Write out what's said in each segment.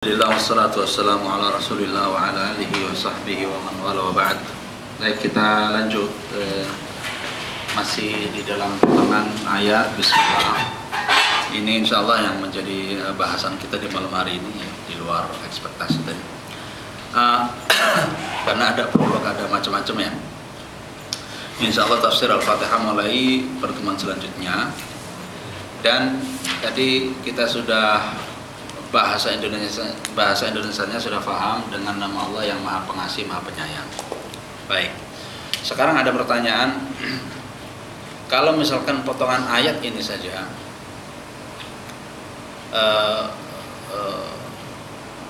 Alhamdulillah wassalatu wassalamu ala rasulillah wa ala alihi wa sahbihi wa man wala wa ba'd. Baik, kita lanjut masih di dalam potongan ayat Bismillah. Ini insyaallah yang menjadi bahasan kita di malam hari ini, ya, di luar ekspektasi tadi. Karena ada prolog, ada macam-macam ya. Insyaallah tafsir Al-Fatihah mulai pertemuan selanjutnya. Dan tadi kita sudah bahasa Indonesianya sudah paham dengan nama Allah yang Maha Pengasih, Maha Penyayang. Baik. Sekarang ada pertanyaan, kalau misalkan potongan ayat ini saja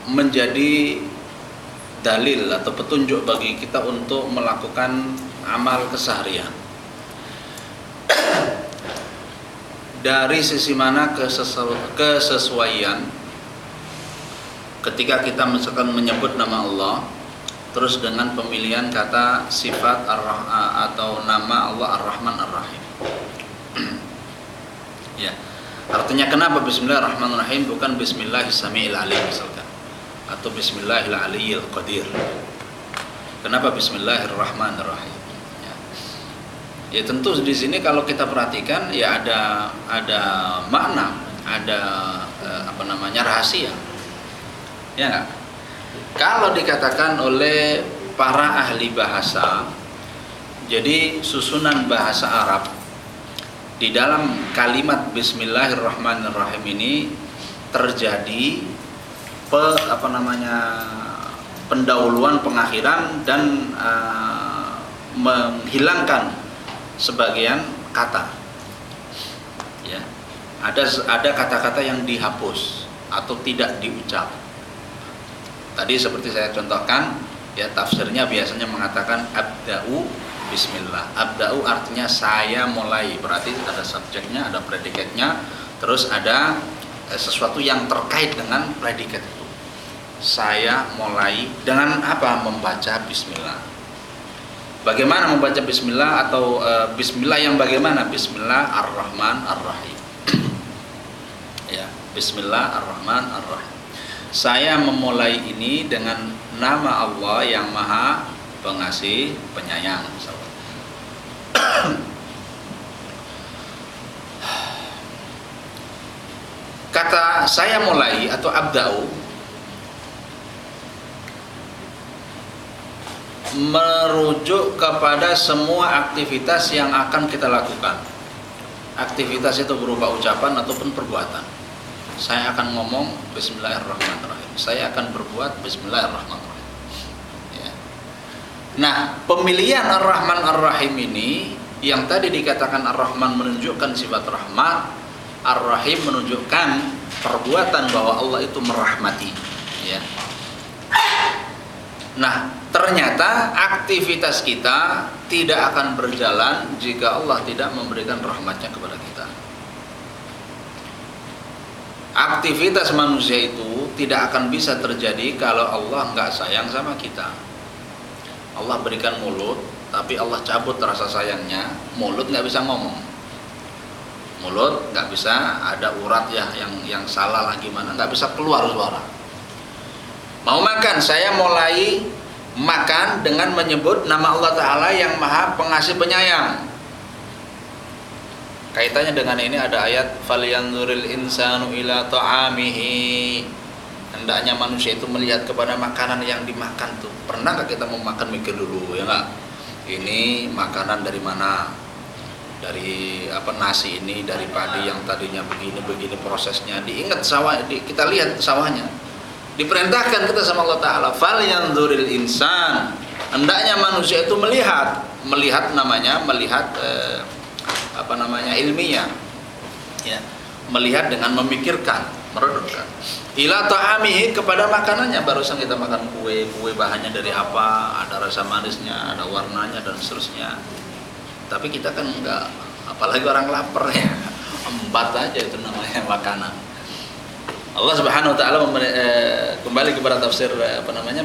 menjadi dalil atau petunjuk bagi kita untuk melakukan amal keseharian, dari sisi mana kesesuaian ketika kita misalkan menyebut nama Allah terus dengan pemilihan kata sifat atau nama Allah Ar-Rahman Ar-Rahim. Ya. Artinya kenapa Bismillahirrahmanirrahim bukan Bismillahis-Sami'il Alim misalkan, atau Bismillahil Aliyyil Qadir? Kenapa Bismillahirrahmanirrahim? Ya tentu di sini kalau kita perhatikan ya ada makna, ada rahasia. Ya enggak? Kalau dikatakan oleh para ahli bahasa, jadi susunan bahasa Arab di dalam kalimat Bismillahirrahmanirrahim ini terjadi pendahuluan, pengakhiran, dan menghilangkan sebagian kata. Ya, ada kata-kata yang dihapus atau tidak diucap. Tadi seperti saya contohkan, ya tafsirnya biasanya mengatakan abda'u bismillah. Abda'u artinya saya mulai, berarti ada subjeknya, ada predikatnya, terus ada sesuatu yang terkait dengan predikat itu. Saya mulai dengan apa? Membaca bismillah. Bagaimana membaca bismillah, atau bismillah yang bagaimana? Bismillah ar-Rahman ar-Rahim. Ya, bismillah ar-Rahman ar-Rahim. Saya memulai ini dengan nama Allah yang Maha Pengasih, Penyayang. Kata saya mulai atau abda'u merujuk kepada semua aktivitas yang akan kita lakukan. Aktivitas itu berupa ucapan ataupun perbuatan. Saya akan ngomong Bismillahirrahmanirrahim. Saya akan berbuat Bismillahirrahmanirrahim. Ya. Nah, pemilihan Ar-Rahman Ar-Rahim ini, yang tadi dikatakan Ar-Rahman menunjukkan sifat rahmat, Ar-Rahim menunjukkan perbuatan bahwa Allah itu merahmati. Ya. Nah, ternyata aktivitas kita tidak akan berjalan jika Allah tidak memberikan rahmatnya kepada kita. Aktivitas manusia itu tidak akan bisa terjadi kalau Allah nggak sayang sama kita. Allah berikan mulut, tapi Allah cabut rasa sayangnya. Mulut nggak bisa ngomong, mulut nggak bisa, ada urat ya yang salah lah gimana, nggak bisa keluar suara. Mau makan, saya mulai makan dengan menyebut nama Allah Ta'ala yang Maha Pengasih Penyayang. Kaitannya dengan ini ada ayat falyanzuril insanu ila ta'amihi. Hendaknya manusia itu melihat kepada makanan yang dimakan tuh. Pernah nggak kita mau makan mikir dulu, ya nggak? Ini makanan dari mana? Dari nasi ini dari padi yang tadinya begini prosesnya. Diingat sawah, kita lihat sawahnya. Diperintahkan kita sama Allah Ta'ala, falyanzuril insan. Hendaknya manusia itu melihat namanya melihat ilmiah, ya, melihat dengan memikirkan, merenungkan. Ila ta'amihi, kepada makanannya. Barusan kita makan kue bahannya dari apa, ada rasa manisnya, ada warnanya dan seterusnya. Tapi kita kan enggak, apalagi orang lapar ya, embat aja itu namanya makanan. Allah Subhanahu wa taala kembali kepada tafsir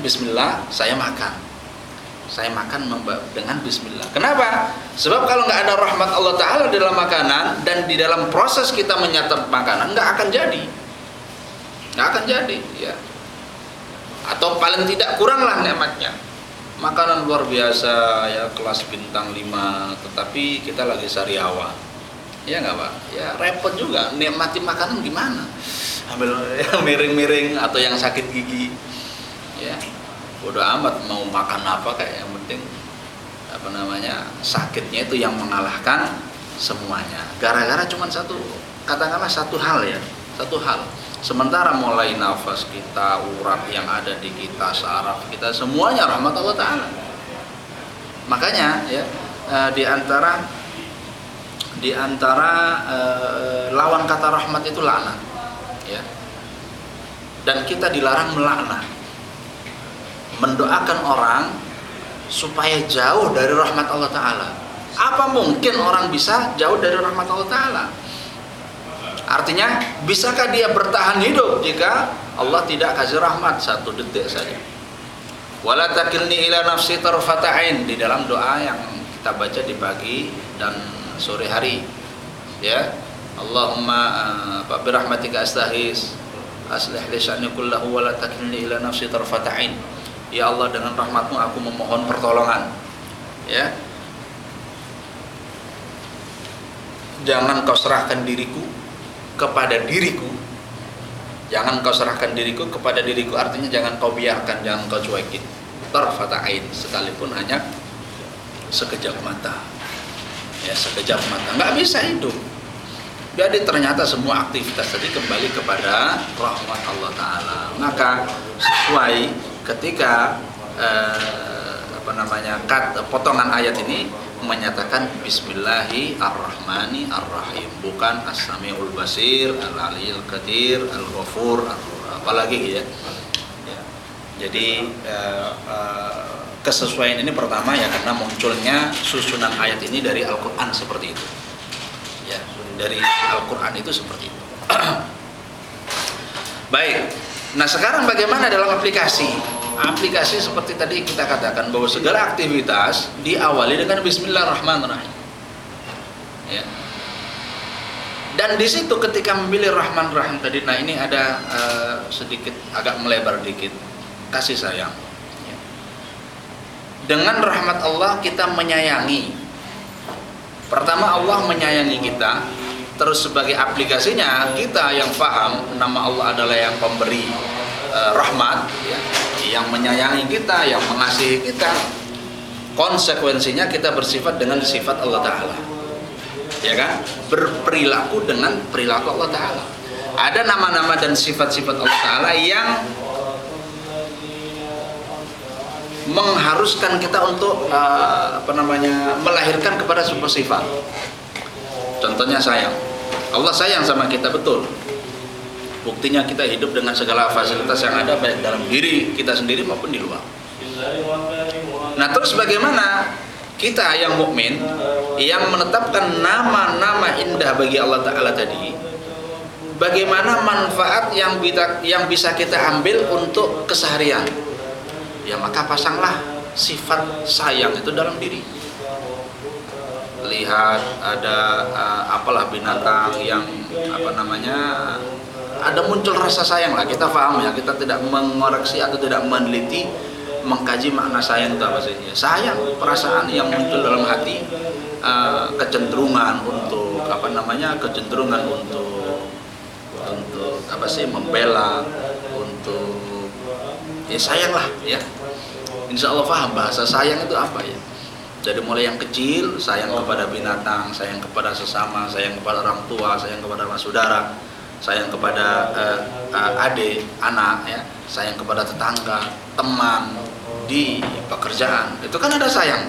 bismillah, saya makan dengan bismillah. Kenapa? Sebab kalau nggak ada rahmat Allah Ta'ala di dalam makanan, dan di dalam proses kita menyantap makanan, nggak akan jadi. Ya. atau paling tidak kuranglah nikmatnya. Makanan luar biasa ya, kelas bintang 5, tetapi kita lagi sariawan. Ya nggak Pak? Ya repot juga, nikmati makanan gimana? Ambil yang miring-miring atau yang sakit gigi. Ya, bodo amat mau makan apa, kayak yang penting sakitnya itu yang mengalahkan semuanya. Gara-gara cuma satu, katakanlah satu hal ya, satu hal. Sementara mulai nafas kita, urat yang ada di kita, saraf kita, semuanya rahmat Allah Ta'ala. Makanya ya, di antara lawan kata rahmat itu laknat, ya. Dan kita dilarang melaknat, mendoakan orang supaya jauh dari rahmat Allah Ta'ala. Apa mungkin orang bisa jauh dari rahmat Allah Ta'ala? Artinya, bisakah dia bertahan hidup jika Allah tidak kasih rahmat satu detik saja? Wala takilni ila nafsi tarfata ain, di dalam doa yang kita baca di pagi dan sore hari. Ya, Allahumma bi rahmatika astaghis aslih li sya'ni kullahu wala takilni ila nafsi tarfata ain. Ya Allah, dengan rahmatmu aku memohon pertolongan. Ya, jangan kau serahkan diriku kepada diriku. Jangan kau serahkan diriku kepada diriku, artinya jangan kau biarkan, jangan kau cuekin. Tarfata ain, sekalipun hanya sekejap mata. Ya, sekejap mata. Nggak bisa hidup. Jadi ternyata semua aktivitas tadi kembali kepada rahmat Allah Ta'ala. Maka sesuai ketika potongan ayat ini menyatakan Bismillahirrahmanirrahim, bukan As-Sami'ul Basir, Al-Aliyul Qadir, Al-Ghafur, apalagi ya. Jadi kesesuaian ini pertama ya karena munculnya susunan ayat ini dari Al-Qur'an seperti itu. Ya, dari Al-Qur'an itu seperti itu. Baik. Nah, sekarang bagaimana dalam aplikasi? Aplikasi seperti tadi kita katakan bahwa segala aktivitas diawali dengan Bismillahirrahmanirrahim. Ya. Dan di situ ketika memilih Rahman Rahim tadi, nah ini ada sedikit agak melebar dikit, kasih sayang. Ya. Dengan rahmat Allah kita menyayangi. Pertama Allah menyayangi kita, terus sebagai aplikasinya kita yang paham nama Allah adalah yang pemberi rahmat, ya, yang menyayangi kita, yang mengasihi kita. Konsekuensinya kita bersifat dengan sifat Allah Ta'ala, ya kan? Berperilaku dengan perilaku Allah Ta'ala. Ada nama-nama dan sifat-sifat Allah Ta'ala yang mengharuskan kita untuk melahirkan kepada sebuah sifat. Contohnya sayang. Allah sayang sama kita, betul. Buktinya kita hidup dengan segala fasilitas yang ada baik dalam diri kita sendiri maupun di luar. Nah, terus bagaimana kita yang mukmin yang menetapkan nama-nama indah bagi Allah Ta'ala tadi, bagaimana manfaat yang bisa kita ambil untuk keseharian? Ya, maka pasanglah sifat sayang itu dalam diri. Lihat ada apalah binatang yang ada muncul rasa sayang lah, kita paham ya, kita tidak mengoreksi atau tidak meneliti mengkaji makna sayang itu apa sih. Ya, sayang, perasaan yang muncul dalam hati, kecenderungan untuk kecenderungan untuk membela, untuk ya sayang lah ya. Insya Allah paham bahasa sayang itu apa ya. Jadi mulai yang kecil sayang kepada binatang, sayang kepada sesama, sayang kepada orang tua, sayang kepada saudara, sayang kepada adik, anak, ya, sayang kepada tetangga, teman, di pekerjaan. Itu kan ada sayang.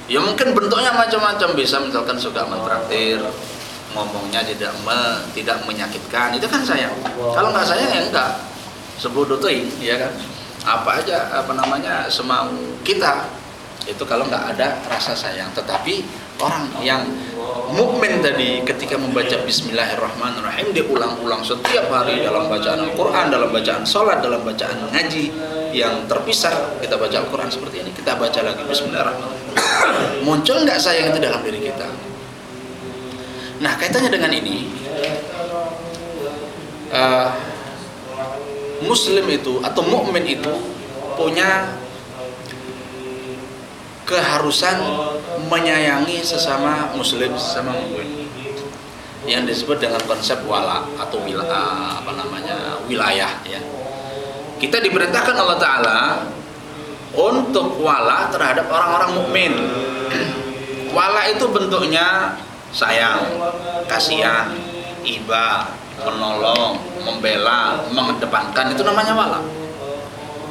Ya mungkin bentuknya macam-macam, bisa misalkan suka mentraktir, ngomongnya tidak menyakitkan, itu kan sayang. Kalau nggak sayang ya enggak, sebodoh tuh ya kan. Apa aja semau kita itu kalau nggak ada rasa sayang. Tetapi orang yang mukmin tadi ketika membaca Bismillahirrahmanirrahim diulang-ulang setiap hari dalam bacaan Al-Quran, dalam bacaan sholat, dalam bacaan ngaji yang terpisah. Kita baca Al-Quran seperti ini, kita baca lagi Bismillahirrahmanirrahim. Muncul nggak sayang itu dalam diri kita? Nah, kaitannya dengan ini Muslim itu atau mukmin itu punya keharusan menyayangi sesama Muslim, sesama mukmin, yang disebut dengan konsep wala atau wilayah ya. Kita diperintahkan Allah Ta'ala untuk wala terhadap orang-orang mukmin. Wala itu bentuknya sayang, kasihan, iba, menolong, membela, mengedepankan, itu namanya wala.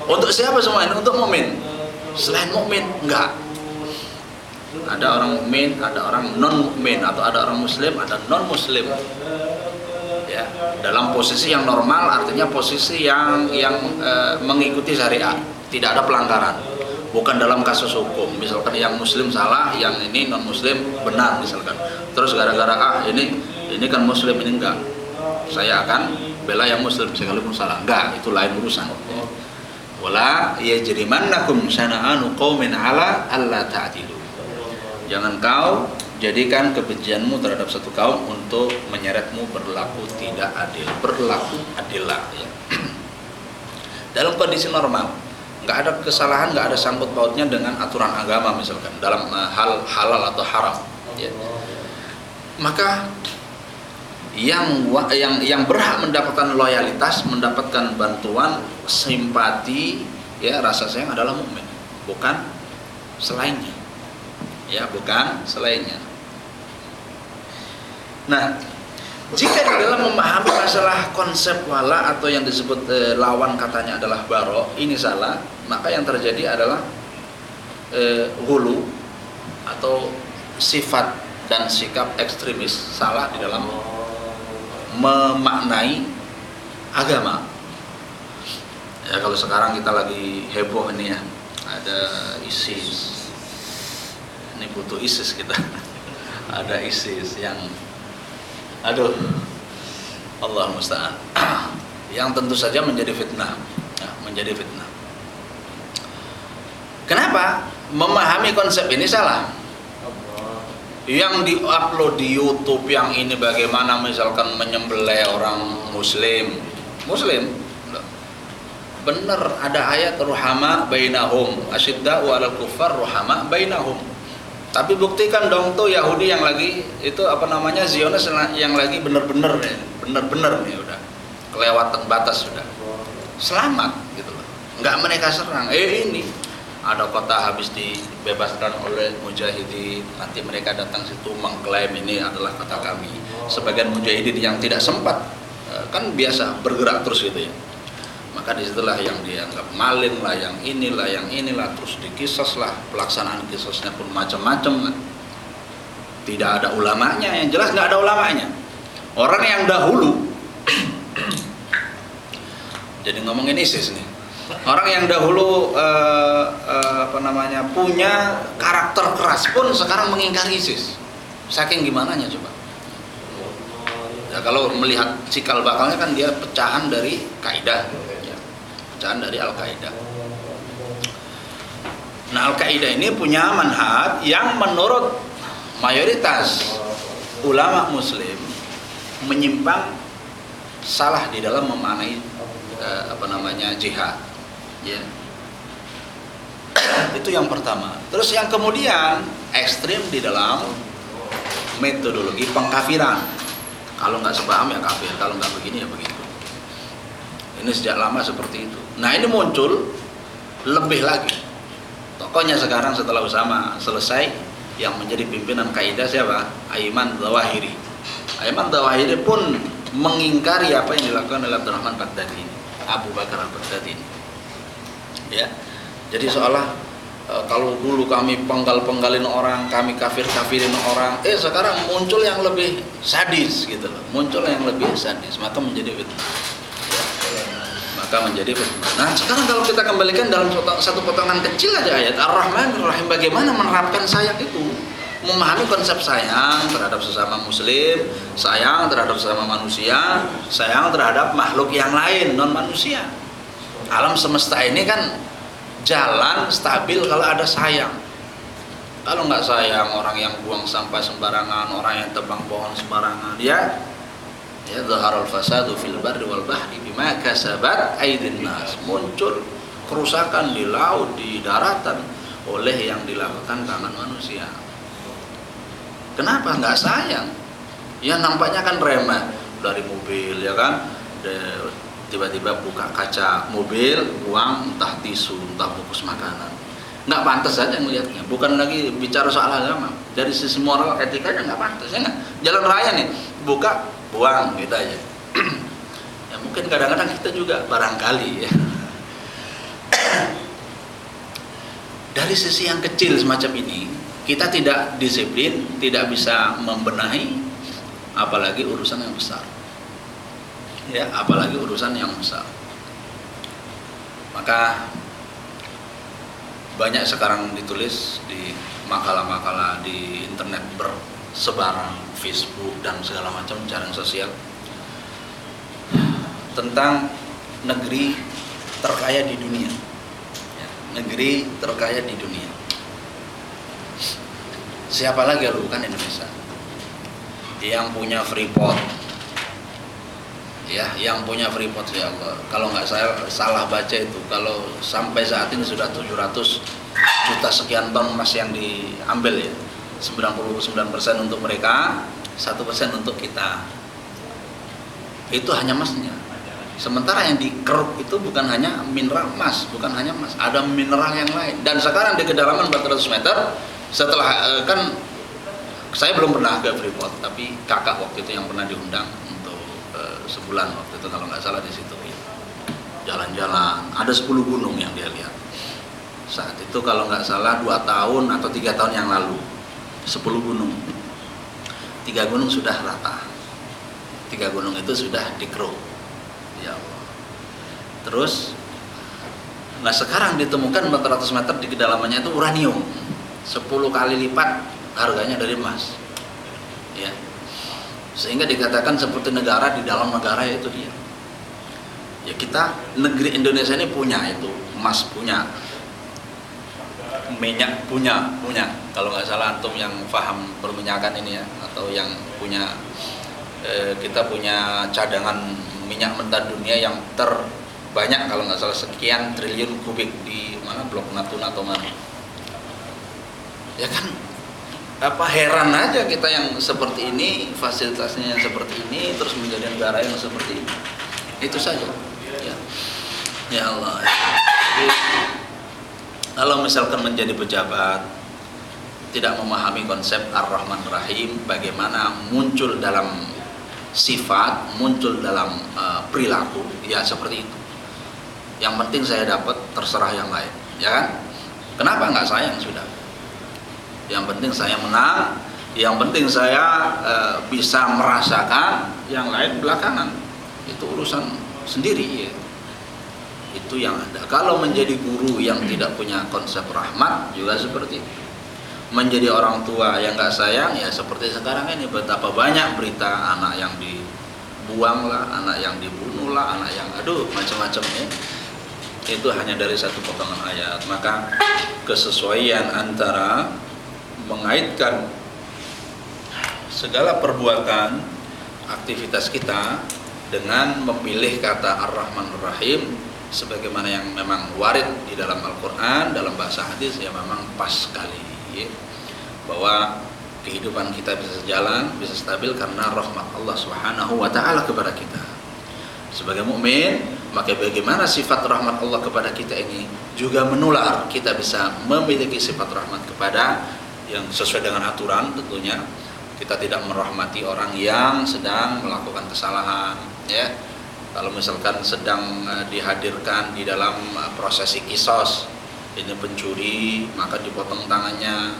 Untuk siapa semua ini? Untuk mukmin. Selain mukmin enggak. Ada orang mukmin, ada orang non mukmin, atau ada orang muslim, ada non muslim. Ya, dalam posisi yang normal, artinya posisi yang mengikuti syariat, tidak ada pelanggaran. Bukan dalam kasus hukum, misalkan yang muslim salah, yang ini non muslim benar misalkan. Terus gara-gara ini kan muslim, ini enggak, saya akan bela yang muslim sekalipun salah. Enggak, itu lain urusan. Wala yajrimannakum syana'anu qaumin ala alla ta'dilu. Jangan kau jadikan kebencianmu terhadap satu kaum untuk menyeretmu berlaku tidak adil, berlaku adillah ya. Dalam kondisi normal, nggak ada kesalahan, nggak ada sangkut pautnya dengan aturan agama misalkan dalam hal halal atau haram ya. Maka yang berhak mendapatkan loyalitas, mendapatkan bantuan, simpati ya, rasa sayang adalah mukmin, bukan selainnya ya, bukan selainnya. Nah, jika di dalam memahami masalah konsep wala atau yang disebut lawan katanya adalah baro, ini salah, maka yang terjadi adalah hulu atau sifat dan sikap ekstremis salah di dalam memaknai agama. Ya, kalau sekarang kita lagi heboh ini ya, ada ISIS. Ini butuh ISIS kita. Ada ISIS yang Allah musta'an. Yang tentu saja menjadi fitnah ya, menjadi fitnah. Kenapa? Memahami konsep ini salah. Yang di-upload di YouTube yang ini bagaimana misalkan menyembelih orang muslim. Benar, ada ayat ruhama bainahum, asyidda'u 'alal kuffar ruhama bainahum. Tapi buktikan dong tuh Yahudi yang lagi itu Zionis yang lagi bener-bener nih udah kelewatan batas sudah. Selamat gitu loh. Enggak mereka serang. Ini ada kota habis dibebaskan oleh mujahidin, nanti mereka datang situ mengklaim ini adalah kota kami. Sebagian mujahidin yang tidak sempat kan biasa bergerak terus gitu ya. Maka disitulah yang dianggap maling lah, yang inilah, terus dikisos lah, pelaksanaan kisosnya pun macam-macam lah. Tidak ada ulamanya, yang jelas nggak ada ulamanya. Orang yang dahulu, jadi ngomongin ISIS nih, orang yang dahulu punya karakter keras pun sekarang mengingkari ISIS. Saking gimananya coba. Ya, kalau melihat cikal bakalnya kan dia pecahan dari Kaidah. Dari Al-Qaeda. Nah, Al-Qaeda ini punya manhaj yang menurut mayoritas ulama muslim menyimpang, salah di dalam memaknai jihad ya. Itu yang pertama. Terus yang kemudian ekstrim di dalam metodologi pengkafiran. Kalau nggak sepaham ya kafir, kalau nggak begini ya begitu. Ini sejak lama seperti itu. Nah, ini muncul lebih lagi. Tokohnya sekarang setelah Usama selesai, yang menjadi pimpinan Qaeda siapa? Ayman Zawahiri. Ayman Zawahiri pun mengingkari apa yang dilakukan oleh Abdurrahman Baghdadi, Abu Bakar al-Baghdadi. Ya. Jadi seolah kalau dulu kami penggal-penggalin orang, kami kafir-kafirin orang, sekarang muncul yang lebih sadis gitu loh. Muncul yang lebih sadis, maka menjadi fitnah. Nah, sekarang kalau kita kembalikan dalam satu potongan kecil aja ayat Ar-Rahman Ar-Rahim, bagaimana menerapkan sayang itu, memahami konsep sayang terhadap sesama muslim, sayang terhadap sesama manusia, sayang terhadap makhluk yang lain non manusia. Alam semesta ini kan jalan stabil kalau ada sayang. Kalau nggak sayang, orang yang buang sampah sembarangan, orang yang tebang pohon sembarangan, ya Ya, zaharal fasadu fil barri wal bahri bima kasabat aydin nas. Muncul kerusakan di laut, di daratan oleh yang dilakukan tangan manusia. Kenapa nggak sayang? Ya nampaknya kan remeh, dari mobil ya kan, tiba-tiba buka kaca mobil, buang entah tisu, entah bungkus makanan. Nggak pantas saja melihatnya. Bukan lagi bicara soal agama, dari sisi moral etikanya nggak pantas ya nggak? Jalan raya nih, buka, buang gitu aja. Ya mungkin kadang-kadang kita juga barangkali ya. Dari sisi yang kecil semacam ini, kita tidak disiplin, tidak bisa membenahi, apalagi urusan yang besar. Ya, apalagi urusan yang besar. Maka banyak sekarang ditulis di makalah-makalah di internet bersebaran, Facebook dan segala macam jaring sosial tentang negeri terkaya di dunia. Negeri terkaya di dunia. Siapa lagi kalau bukan Indonesia? Yang punya Freeport. Ya, yang punya Freeport ya Allah. Kalau nggak salah baca itu, kalau sampai saat ini sudah 700 juta sekian ton emas yang diambil ya. 99% untuk mereka, 1% untuk kita. Itu hanya emasnya. Sementara yang dikeruk itu bukan hanya mineral emas, bukan hanya emas, ada mineral yang lain. Dan sekarang di kedalaman 400 meter, setelah kan saya belum pernah ke Freeport, tapi kakak waktu itu yang pernah diundang untuk sebulan waktu itu kalau nggak salah di situ. Jalan-jalan, ada 10 gunung yang dia lihat. Saat itu kalau nggak salah 2 tahun atau 3 tahun yang lalu, 10 gunung. 3 gunung sudah rata. 3 gunung itu sudah dikeruk. Ya Allah. Terus nah sekarang ditemukan 400 meter di kedalamannya itu uranium 10 kali lipat harganya dari emas. Ya. Sehingga dikatakan seperti negara di dalam negara itu dia. Ya kita negeri Indonesia ini punya itu, emas punya, minyak punya. Kalau nggak salah antum yang paham perminyakan ini ya, atau yang punya kita punya cadangan minyak mentah dunia yang terbanyak kalau nggak salah sekian triliun kubik di mana Blok Natuna atau mana. Ya kan, apa heran aja kita yang seperti ini, fasilitasnya yang seperti ini, terus menjadi negara yang seperti ini. Itu saja. Ya Allah. Jadi, kalau misalkan menjadi pejabat tidak memahami konsep Ar-Rahman Rahim, bagaimana muncul dalam sifat, muncul dalam perilaku, ya seperti itu. Yang penting saya dapat, terserah yang lain, ya kan? Kenapa nggak sayang sudah? Yang penting saya menang, yang penting saya bisa merasakan, yang lain belakangan. Itu urusan sendiri ya. Itu yang ada. Kalau menjadi guru yang tidak punya konsep rahmat juga seperti itu. Menjadi orang tua yang nggak sayang ya seperti sekarang ini, betapa banyak berita anak yang dibuang lah, anak yang dibunuh lah, anak yang macam-macam ya. Itu hanya dari satu potongan ayat. Maka kesesuaian antara mengaitkan segala perbuatan aktivitas kita dengan memilih kata Ar-Rahman Ar-Rahim sebagaimana yang memang warid di dalam Al-Quran, dalam bahasa hadis ya memang pas sekali ya. Bahwa kehidupan kita bisa sejalan, bisa stabil karena rahmat Allah Subhanahu wa taala kepada kita. Sebagai mukmin, maka bagaimana sifat rahmat Allah kepada kita ini juga menular, kita bisa memiliki sifat rahmat kepada yang sesuai dengan aturan tentunya. Kita tidak merahmati orang yang sedang melakukan kesalahan ya. Kalau misalkan sedang dihadirkan di dalam prosesi kisos, ini pencuri, maka dipotong tangannya.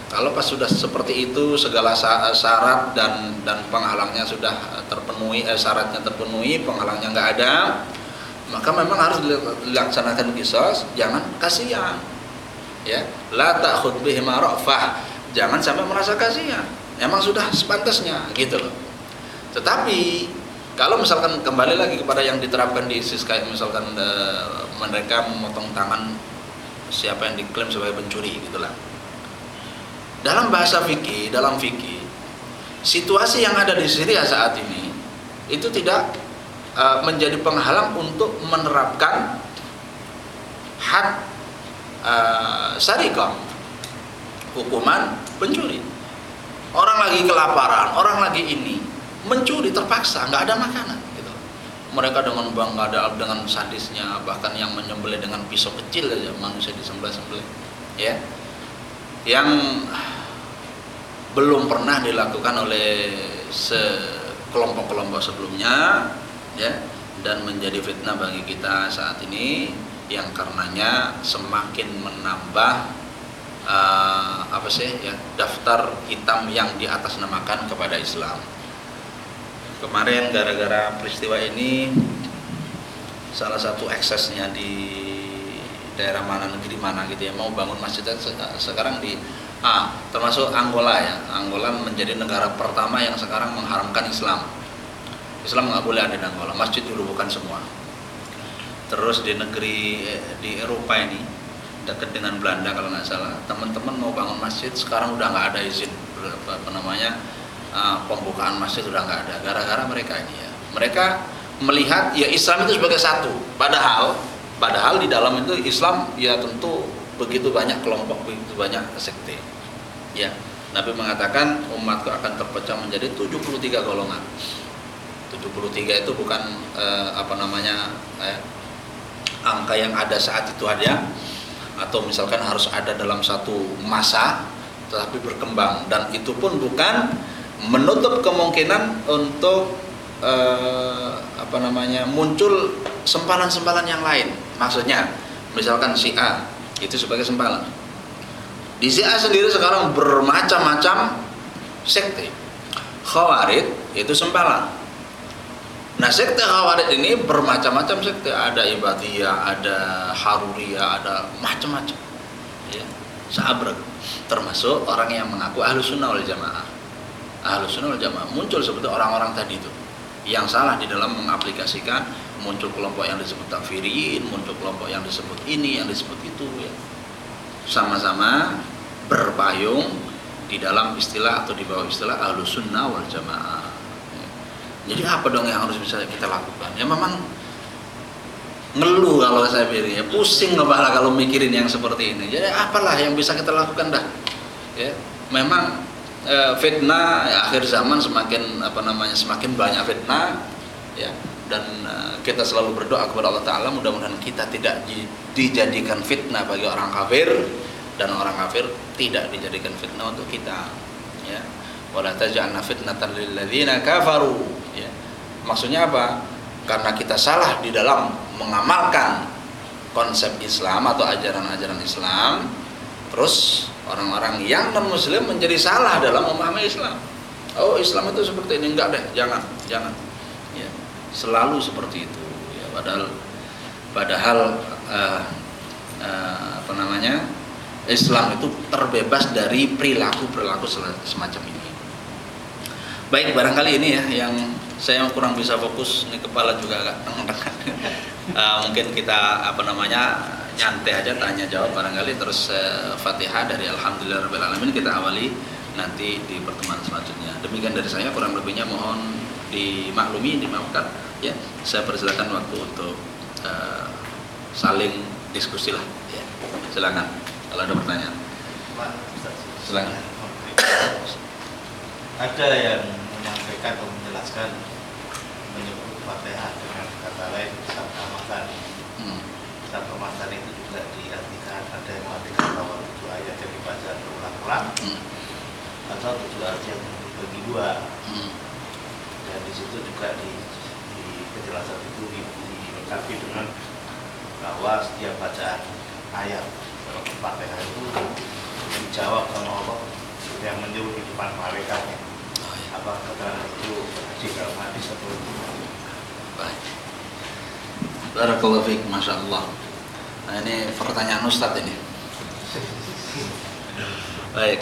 Kalau pas sudah seperti itu, segala syarat dan penghalangnya sudah terpenuhi, syaratnya terpenuhi, penghalangnya nggak ada, maka memang harus dilaksanakan kisos. Jangan kasihan, ya. La ta'khud bihima ra'fah. Jangan sampai merasa kasihan. Emang sudah sepantasnya, gitu loh. Tetapi kalau misalkan kembali lagi kepada yang diterapkan di ISIS, kayak misalkan mereka memotong tangan siapa yang diklaim sebagai pencuri gitulah. Dalam bahasa fikih, dalam fikih, situasi yang ada di Syria saat ini itu tidak menjadi penghalang untuk menerapkan had sarikah, hukuman pencuri. Orang lagi kelaparan, orang lagi ini mencuri terpaksa, nggak ada makanan gitu. Mereka dengan bangga, dengan sadisnya, bahkan yang menyembelih dengan pisau kecil aja, manusia disembelih-sembelih, ya, yang belum pernah dilakukan oleh sekelompok-kelompok sebelumnya, ya, dan menjadi fitnah bagi kita saat ini, yang karenanya semakin menambah daftar hitam yang diatasnamakan kepada Islam. Kemarin gara-gara peristiwa ini, salah satu eksesnya di daerah mana, negeri mana gitu ya, mau bangun masjid sekarang di termasuk Angola ya. Angola menjadi negara pertama yang sekarang mengharamkan Islam. Islam nggak boleh ada di Angola, masjid dirobohkan semua. Terus di negeri di Eropa ini, dekat dengan Belanda kalau nggak salah, teman-teman mau bangun masjid sekarang udah nggak ada izin pembukaan masjid, udah nggak ada, gara-gara mereka ini ya. Mereka melihat ya Islam itu sebagai satu, padahal di dalam itu Islam ya tentu begitu banyak kelompok, begitu banyak sekte. Ya, Nabi mengatakan umatku akan terpecah menjadi 73 golongan. 73 itu bukan angka yang ada saat itu ada, atau misalkan harus ada dalam satu masa, tetapi berkembang, dan itu pun bukan menutup kemungkinan untuk muncul sempalan-sempalan yang lain. Maksudnya misalkan si A itu sebagai sempalan, di si A sendiri sekarang bermacam-macam sekte. Khawarij itu sempalan. Nah, sekte Khawarij ini bermacam-macam sekte, ada Ibadiyah, ada Haruriyah, ada macam-macam, ya, sabrek. Termasuk orang yang mengaku Ahlus Sunnah wal Jamaah. Ahlus Sunnah wal Jamaah muncul seperti orang-orang tadi itu, yang salah di dalam mengaplikasikan, muncul kelompok yang disebut takfirin, muncul kelompok yang disebut ini, yang disebut itu, ya. Sama-sama berpayung di dalam istilah atau di bawah istilah Ahlus Sunnah wal Jamaah. Jadi apa dong yang harus bisa kita lakukan? Ya memang ngeluh kalau saya pikir, ya pusing kepala kalau mikirin yang seperti ini. Jadi apalah yang bisa kita lakukan dah? Ya, memang fitnah ya, akhir zaman semakin semakin banyak fitnah, ya, dan kita selalu berdoa kepada Allah Taala mudah-mudahan kita tidak dijadikan fitnah bagi orang kafir, dan orang kafir tidak dijadikan fitnah untuk kita, ya. Wala taj'alna fitnatan lil ladzina kafaru, ya. Maksudnya apa? Karena kita salah di dalam mengamalkan konsep Islam atau ajaran-ajaran Islam, terus orang-orang yang non muslim menjadi salah dalam memahami Islam. Oh, Islam itu seperti ini, enggak deh, jangan. Ya, selalu seperti itu, ya, padahal Islam itu terbebas dari perilaku semacam ini. Baik, barangkali ini ya yang saya kurang bisa fokus, ini kepala juga agak tenang. Mungkin kita nyantai aja, tanya jawab barangkali, terus Fatihah dari Alhamdulillahirabbil alamin kita awali nanti di pertemuan selanjutnya. Demikian dari saya, kurang lebihnya mohon dimaklumi, dimaafkan, ya. Saya persilakan waktu untuk saling diskusi lah, ya. Silakan kalau ada pertanyaan. Silakan. Ada yang menyampaikan atau menjelaskan menyebut Fatihah dengan kata lain Sabtamatan. Sabtamatan itu juga diartikan, ada yang mengartikan bahwa 7 ayat yang dibaca berulang-ulang, atau 7 ayat yang dibagi 2. Dan di situ juga di penjelasan itu dilengkapi dengan bahwa setiap bacaan ayat Fatihah itu dijawab sama Allah yang menyuruh di depan malaikatnya. Apa keterangan itu di dalam hadis atau baik. Barakallahu fiik, Masya Allah. Nah, ini pertanyaan Ustadz ini. Baik.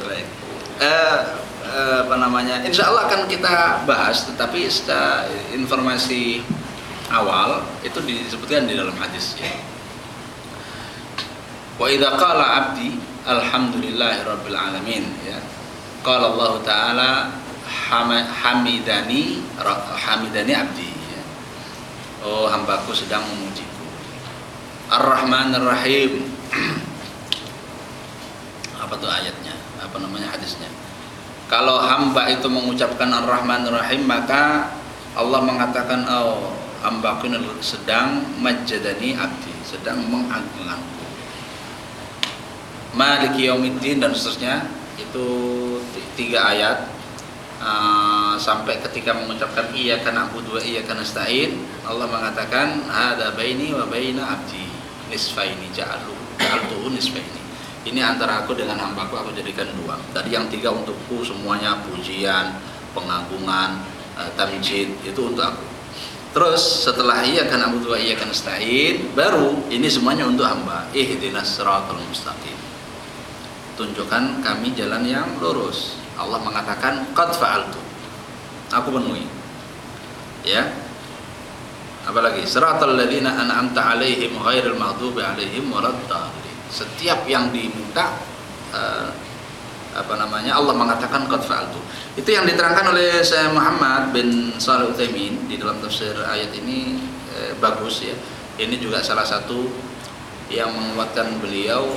Insya Allah akan kita bahas, tetapi secara informasi awal itu disebutkan di dalam hadis, ya. Wa idza qala 'abdi alhamdulillahirabbil alamin, ya. Qala Allah Ta'ala hamidani abdi. Oh, hambaku sedang memujiku. Ar-Rahman Ar-Rahim. Apa tuh ayatnya? Apa namanya hadisnya? Kalau hamba itu mengucapkan Ar-Rahman Ar-Rahim, maka Allah mengatakan, oh, hambaku sedang majjadani abdi, sedang mengagungkanku. Maliki yaumiddin dan seterusnya. Itu 3 ayat. Sampai ketika mengucapkan iyyaka na'budu wa iyyaka nasta'in, Allah mengatakan hadza baini wa baina abdi nisfaini ja'altuhu nisfaini. Ini antara aku dengan hambaku aku jadikan 2. Tadi yang 3 untukku semuanya, pujian, pengagungan, tamjid itu untuk aku. Terus setelah iyyaka na'budu wa iyyaka nasta'in, baru ini semuanya untuk hamba. Ihdinas siratal mustaqim. Tunjukkan kami jalan yang lurus. Allah mengatakan qad fa'altu, aku penuhi. Ya. Apalagi siratal ladzina an'amta 'alaihim ghairil maghdubi 'alaihim waladdallin. Setiap yang diminta Allah mengatakan qad fa'altu. Itu yang diterangkan oleh Syekh Muhammad bin Shalih Utsaimin di dalam tafsir ayat ini bagus ya. Ini juga salah satu yang menguatkan beliau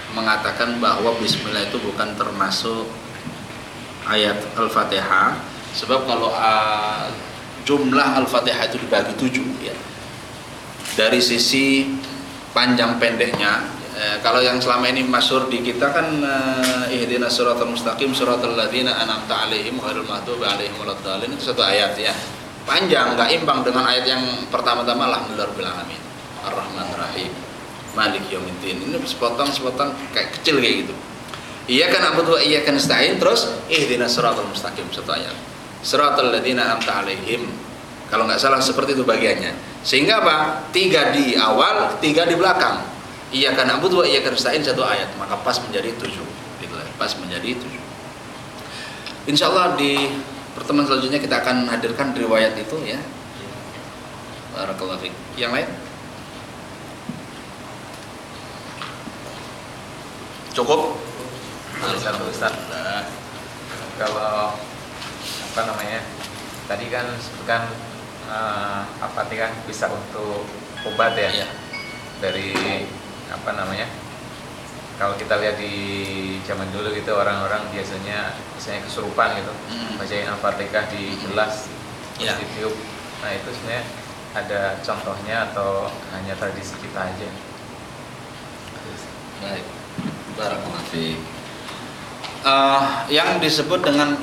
mengatakan bahwa bismillah itu bukan termasuk ayat Al-Fatihah, sebab kalau jumlah Al-Fatihah itu dibagi 7 ya. Dari sisi panjang pendeknya, kalau yang selama ini masyhur di kita kan ihdinas siratal mustaqim siratal ladzina an'amta 'alaihim ghairil maghdubi alaihim waladdallin, itu satu ayat ya. Panjang, enggak imbang dengan ayat yang pertama-tama alhamdulillahirabbil alamin. Ar-Rahman Ar-Rahim. Maliki yaumiddin. Ini sepotong kayak kecil kayak gitu. Iyyaka na'budu wa iyyaka nasta'in, terus ihdinas siratal mustaqim, satu ayat. Siratal ladzina an'amta 'alaihim. Kalau nggak salah seperti itu bagiannya. Sehingga apa? 3 di awal, 3 di belakang. Iyyaka na'budu wa iyyaka nasta'in, satu ayat, maka pas menjadi 7. Gitu lah, pas menjadi 7. Insyaallah di pertemuan selanjutnya kita akan hadirkan riwayat itu ya. Barakallahu fiik. Yang lain? Cukup? Ustaz. Kalau tadi kan sebutkan Al-Fatihah bisa untuk obat ya. Iya. Dari kalau kita lihat di zaman dulu gitu, orang-orang biasanya kesurupan gitu, bacain Al-Fatihah di gelas, Iya. ditiup. Nah itu sebenarnya ada contohnya atau hanya tradisi kita aja? Baik. Barakallahu fiik. Yang disebut dengan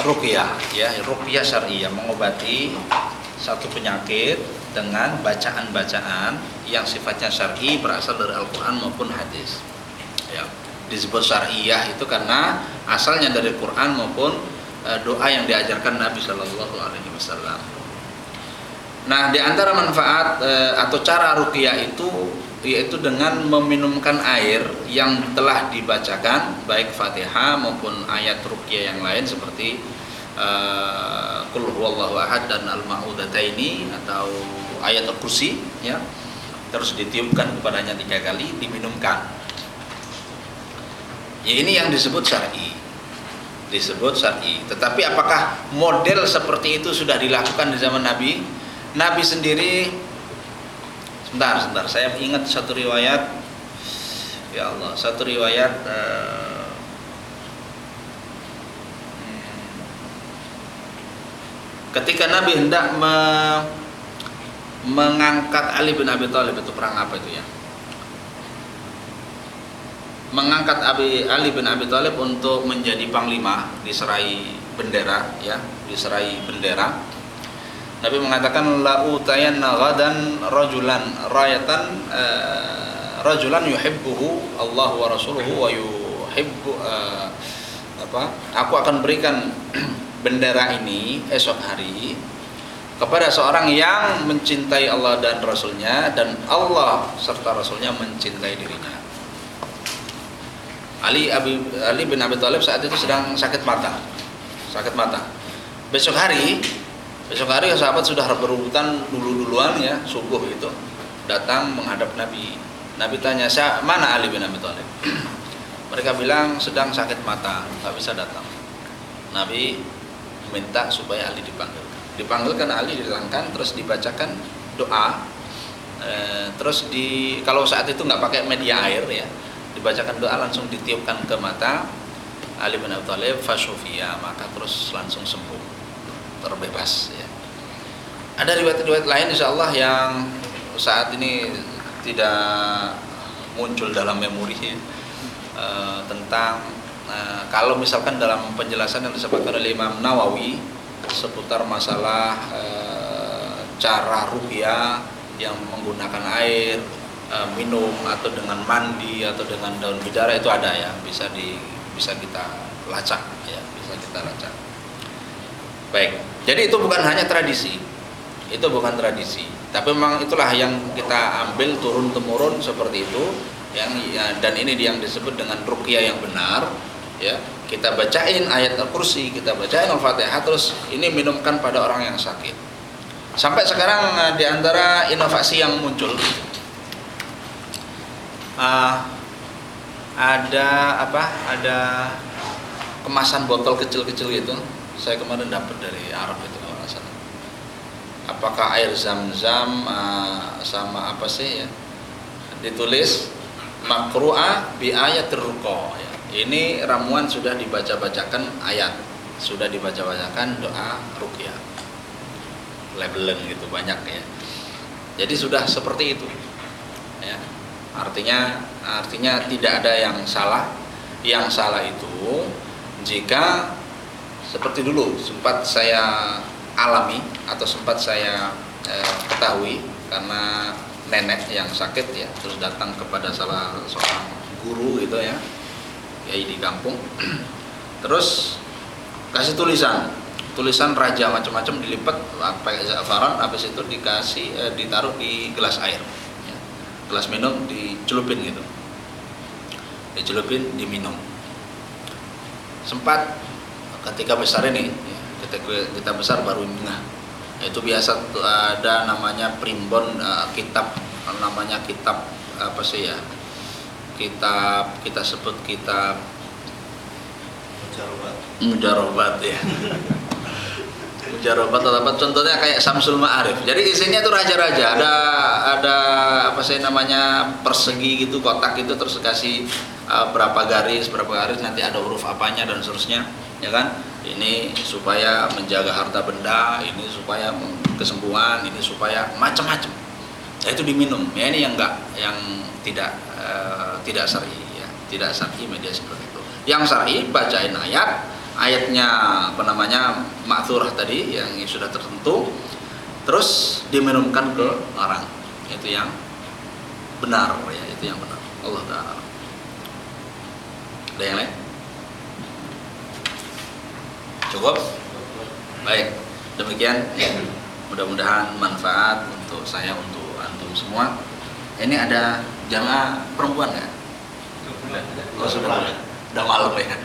ruqyah ya, ruqyah syar'iyyah, mengobati satu penyakit dengan bacaan-bacaan yang sifatnya syar'i berasal dari Al-Qur'an maupun hadis. Ya, disebut syar'iyyah itu karena asalnya dari Quran maupun doa yang diajarkan Nabi Shallallahu alaihi wasallam. Nah, di antara manfaat atau cara ruqyah itu yaitu dengan meminumkan air yang telah dibacakan, baik Fatihah maupun ayat ruqyah yang lain seperti Qul huwallahu ahad dan Al-Ma'udataini atau ayat Al-Kursi ya. Terus ditiupkan kepadanya 3 kali, diminumkan. Ya, ini yang disebut syar'i. Disebut syar'i. Tetapi apakah model seperti itu sudah dilakukan di zaman Nabi? Nabi sendiri, sebentar, saya ingat satu riwayat. Ya Allah, satu riwayat ketika Nabi hendak mengangkat Ali bin Abi Thalib, itu perang apa itu ya? Mengangkat Ali bin Abi Thalib untuk menjadi panglima, diserai bendera ya, diserai bendera. Nabi mengatakan la utayanna ghadan rajulan yuhibbuhu Allah wa rasuluhu wa yuhibbu aku akan berikan bendera ini esok hari kepada seorang yang mencintai Allah dan Rasulnya, dan Allah serta Rasulnya mencintai dirinya. Ali bin Abi Thalib saat itu sedang sakit mata. Besok hari sahabat sudah berebutan duluan ya, subuh itu datang menghadap Nabi. Nabi tanya, mana Ali bin Abi Thalib? Mereka bilang sedang sakit mata, nggak bisa datang. Nabi minta supaya Ali dipanggilkan Ali dilangkan, terus dibacakan doa. Terus kalau saat itu nggak pakai media air ya, dibacakan doa langsung ditiupkan ke mata Ali bin Abi Thalib, fashufiya, maka terus langsung sembuh, terbebas ya. Ada riwayat-riwayat lain insyaallah yang saat ini tidak muncul dalam memori ya, tentang kalau misalkan dalam penjelasan yang disebutkan oleh Imam Nawawi seputar masalah cara ruqyah yang menggunakan air, minum atau dengan mandi atau dengan daun bidara itu ada ya, bisa kita lacak ya, bisa kita lacak. Baik, jadi itu bukan hanya tradisi, itu bukan tradisi, tapi memang itulah yang kita ambil turun temurun seperti itu, yang dan ini yang disebut dengan ruqyah yang benar ya. Kita bacain ayat Al-Kursi, kita bacain Al-Fatihah, terus ini minumkan pada orang yang sakit. Sampai sekarang di antara inovasi yang muncul ada kemasan botol kecil-kecil gitu. Saya kemarin dapat dari Arab itu kalau nggak salah. Apakah air zam-zam sama apa sih ya? Ditulis makru'ah bi ayatir ruqa ya. Ini ramuan sudah dibaca-bacakan ayat, sudah dibaca-bacakan doa ruqyah. Labelen gitu banyak ya. Jadi sudah seperti itu. Ya. Artinya tidak ada yang salah. Yang salah itu jika seperti dulu sempat saya alami atau sempat saya ketahui karena nenek yang sakit ya, terus datang kepada salah seorang guru gitu ya, kiai di kampung, terus kasih tulisan raja macam-macam dilipat pakai za'faran, habis itu ditaruh di gelas air ya. Gelas minum dicelupin gitu, dicelupin diminum. Sempat ketika besar ini ya, ketika kita besar baru ngeh. Itu biasa ada namanya primbon, kitab namanya kitab apa sih ya, kitab kita sebut kitab Mujarobat ya. Mujarobat atau apa, contohnya kayak Samsul Ma'arif. Jadi isinya itu raja-raja, ada apa sih namanya persegi gitu, kotak itu, terus kasih berapa garis nanti ada huruf apanya dan seterusnya ya kan. Ini supaya menjaga harta benda, ini supaya kesembuhan, ini supaya macam-macam. Ya, itu diminum. Ya ini yang tidak syar'i ya, tidak syar'i media seperti itu. Yang syar'i bacain ayatnya apa namanya ma'thurah tadi yang sudah tertentu, terus diminumkan ke orang. Itu yang benar ya, itu yang benar. Allah Ta'ala. Ada yang lain? Cukup? Baik, demikian ya. Mudah-mudahan manfaat untuk saya, untuk antum semua. Ini ada jamaah perempuan nggak? Oh sudah malam ya.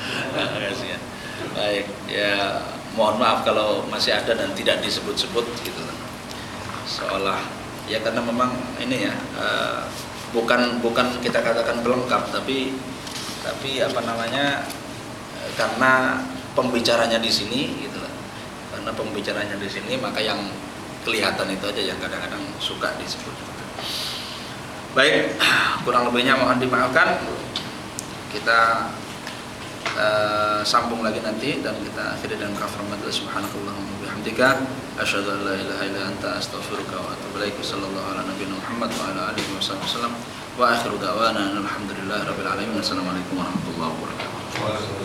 Baik, ya mohon maaf kalau masih ada dan tidak disebut-sebut gitu. Seolah ya karena memang ini ya bukan kita katakan pelengkap, tapi apa namanya karena pembicaranya di sini gitu lah. Karena pembicaranya di sini maka yang kelihatan itu aja yang kadang-kadang suka disebut. Baik, kurang lebihnya mohon dimaafkan. Kita sambung lagi nanti dan kita akhiri dengan kafaratul subhanakallahumma bihamdika asyhadu an la ilaha illa anta astaghfiruka wa atubu ilaik. Sallallahu ala nabiyina Muhammad wa ala alihi wasallam wa akhiru da'wana alhamdulillahi rabbil alamin. Assalamualaikum warahmatullahi wabarakatuh.